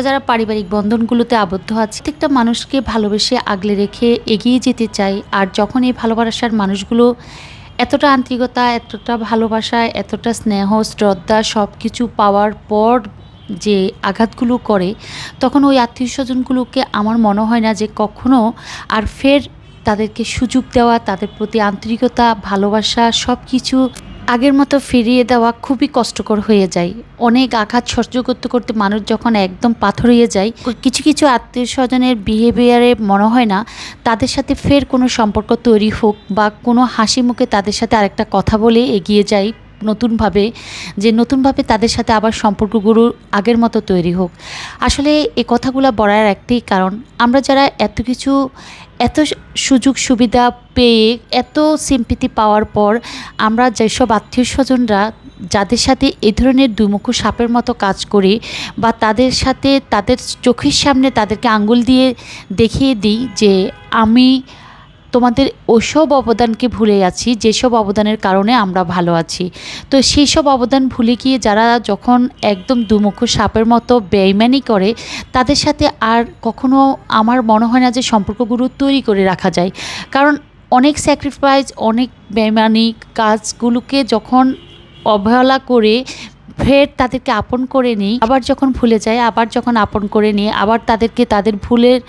যারা পারিবারিক বন্ধনগুলোতে আবদ্ধ আছে, প্রত্যেকটা মানুষকে ভালোবেসে আগলে রেখে এগিয়ে যেতে চাই। আর যখন এই ভালোবাসার মানুষগুলো এতটা আন্তরিকতা, এতটা ভালোবাসা, এতটা স্নেহ, শ্রদ্ধা সব কিছু পাওয়ার পর যে আঘাতগুলো করে, তখন ওই আত্মীয়স্বজনগুলোকে আমার মনে হয় না যে কখনো আর ফের তাদেরকে সুযোগ দেওয়া, তাদের প্রতি আন্তরিকতা, ভালোবাসা সব কিছু আগের মতো ফিরিয়ে দেওয়া খুবই কষ্টকর হয়ে যায়। অনেক আঘাত সহ্য করতে করতে মানুষ যখন একদম পাথর হয়ে যায়, কিছু কিছু আত্মীয় স্বজনের বিহেভিয়ারে মনে হয় না তাদের সাথে ফের কোনো সম্পর্ক তৈরি হোক বা কোনো হাসি মুখে তাদের সাথে আরেকটা কথা বলে এগিয়ে যায় নতুনভাবে, যে নতুনভাবে তাদের সাথে আবার সম্পর্কগুলো আগের মতো তৈরি হোক। আসলে এই কথাগুলো বলার একটাই কারণ, আমরা যারা এত কিছু, এত সুযোগ সুবিধা পেয়ে, এত সিম্পিতি পাওয়ার পর আমরা যেসব আত্মীয় স্বজনরা যাদের সাথে এই ধরনের দুমুখো সাপের মতো কাজ করি বা তাদের সাথে তাদের চোখের সামনে তাদেরকে আঙ্গুল দিয়ে দেখিয়ে দিই যে আমি তোমাদের ওসব অবদানকে ভুলে আছি যেসব অবদানের কারণে আমরা ভালো আছি। তো সেই সব অবদান ভুলে গিয়ে যারা যখন একদম দুমুখো সাপের মতো বেইমানি করে, তাদের সাথে আর কখনো আমার মনে হয় না যে সম্পর্কগুলো তৈরি করে রাখা যায়। কারণ অনেক স্যাক্রিফাইস, অনেক বেইমানি কাজগুলোকে যখন অবহেলা করে ফের তাদেরকে আপন করে নিই, আবার যখন ভুলে যায়, আবার যখন আপন করে নিই, আবার তাদেরকে তাদের ভুলের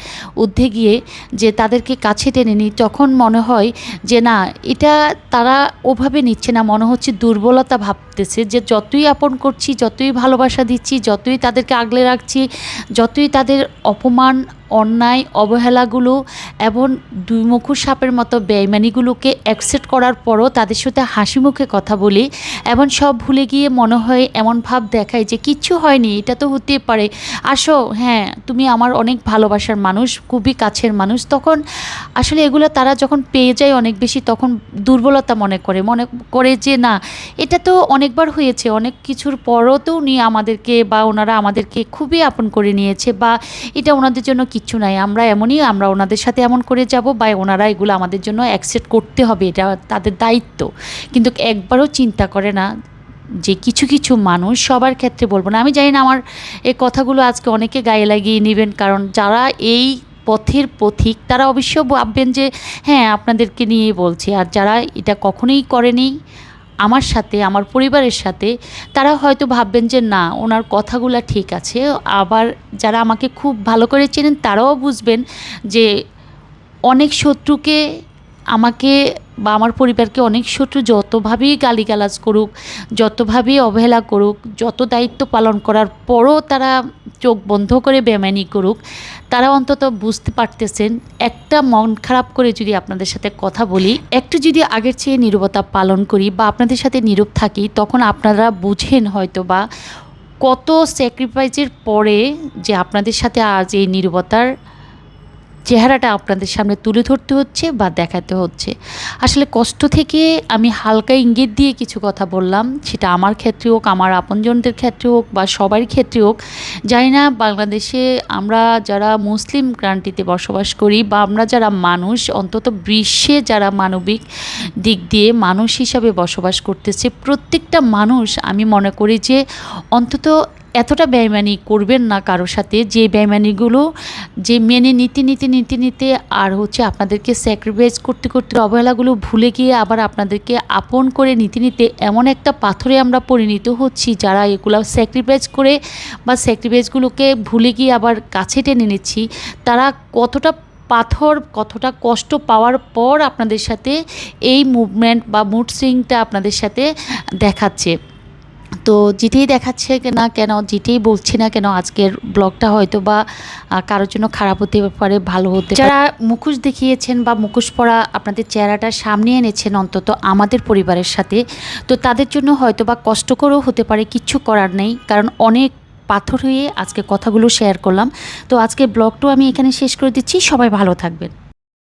ঊর্ধ্বে গিয়ে যে তাদেরকে কাছে টেনে নিই, তখন মনে হয় যে না, এটা তারা ওভাবে নিচ্ছে না, মনে হচ্ছে দুর্বলতা ভাবতেছে যে যতই আপন করছি, যতই ভালোবাসা দিচ্ছি, যতই তাদেরকে আগলে রাখছি, যতই তাদের অপমান, অন্যায়, অবহেলাগুলো এবং দুইমুখো সাপের মতো বেইমানিগুলোকে অ্যাকসেপ্ট করার পরও তাদের সাথে হাসি মুখে কথা বলি এবং সব ভুলে গিয়ে মনে হয় এমন ভাব দেখায় যে কিচ্ছু হয়নি, এটা তো হতেই পারে, আসো, হ্যাঁ তুমি আমার অনেক ভালোবাসার মানুষ, খুবই কাছের মানুষ। তখন আসলে এগুলো তারা যখন পেয়ে যায় অনেক বেশি, তখন দুর্বলতা মনে করে যে না, এটা তো অনেকবার হয়েছে, অনেক কিছুর পরও তো উনি আমাদেরকে বা ওনারা আমাদেরকে খুবই আপন করে নিয়েছে, বা এটা ওনাদের জন্য কিচ্ছু নাই, আমরা এমনই, আমরা ওনাদের সাথে এমন করে যাব, বা ওনারা এগুলো আমাদের জন্য অ্যাকসেপ্ট করতে হবে, এটা তাদের দায়িত্ব। কিন্তু একবারও চিন্তা করে না যে কিছু কিছু মানুষ, সবার ক্ষেত্রে বলবো না, আমি জানি না আমার এই কথাগুলো আজকে অনেকে গায়ে লাগিয়ে নেবেন, কারণ যারা এই পথের পথিক তারা অবশ্য ভাববেন যে হ্যাঁ আপনাদেরকে নিয়েই বলছি, আর যারা এটা কখনোই করেনি আমার সাথে, আমার পরিবারের সাথে, তারা হয়তো ভাববেন যে না, ওনার কথাগুলো ঠিক আছে। আবার যারা আমাকে খুব ভালো করে চেনেন তারাও বুঝবেন যে অনেক শত্রুকে, আমাকে বা আমার পরিবারকে অনেক শত্রু যতভাবেই গালিগালাজ করুক, যতভাবেই অবহেলা করুক, যত দায়িত্ব পালন করার পরও তারা চোখ বন্ধ করে বেমানি করুক, তারা অন্তত বুঝতে পারতেছেন। একটা মন খারাপ করে যদি আপনাদের সাথে কথা বলি, একটু যদি আগের চেয়ে নীরবতা পালন করি বা আপনাদের সাথে নীরব থাকি, তখন আপনারা বুঝেন হয়তো বা কত স্যাক্রিফাইসের পরে যে আপনাদের সাথে আজ এই নীরবতার চেহারাটা আপনাদের সামনে তুলে ধরতে হচ্ছে বা দেখাতে হচ্ছে। আসলে কষ্ট থেকে আমি হালকা ইঙ্গিত দিয়ে কিছু কথা বললাম, সেটা আমার ক্ষেত্রে হোক, আমার আপনজনদের ক্ষেত্রে হোক, বা সবার ক্ষেত্রে হোক। জানি না বাংলাদেশে আমরা যারা মুসলিম কান্ট্রিতে বসবাস করি, বা আমরা যারা মানুষ, অন্তত বিশ্বে যারা মানবিক দিক দিয়ে মানুষ হিসাবে বসবাস করতেছে, প্রত্যেকটা মানুষ আমি মনে করি যে অন্তত এতটা বেইমানি করবেন না কারো সাথে, যে বেইমানিগুলো যে মেনে নিতে আর হচ্ছে আপনাদেরকে স্যাক্রিফাইস করতে করতে অবহেলাগুলো ভুলে গিয়ে আবার আপনাদেরকে আপন করে নিতে এমন একটা পাথরে আমরা পরিণত হচ্ছি, যারা এগুলো স্যাক্রিফাইস করে বা স্যাক্রিফাইসগুলোকে ভুলে গিয়ে আবার কাছে টেনে নিচ্ছি, তারা কতটা পাথর, কতটা কষ্ট পাওয়ার পর আপনাদের সাথে এই মুভমেন্ট বা মুড সুইংটা আপনাদের সাথে দেখাচ্ছে। তো যেটাই দেখাচ্ছে না কেন, যেটাই বলছি না কেন, আজকের ব্লগটা হয়তো বা কারোর জন্য খারাপ হতে পারে, ভালো হতে পারে। যারা মুখোশ দেখিয়েছেন বা মুখোশ পরা আপনাদের চেহারাটা সামনে এনেছেন অন্তত আমাদের পরিবারের সাথে, তো তাদের জন্য হয়তো বা কষ্টকরও হতে পারে, কিচ্ছু করার নেই, কারণ অনেক পাথর হয়ে আজকে কথাগুলো শেয়ার করলাম। তো আজকে ব্লগটাও আমি এখানে শেষ করে দিচ্ছি। সবাই ভালো থাকবেন।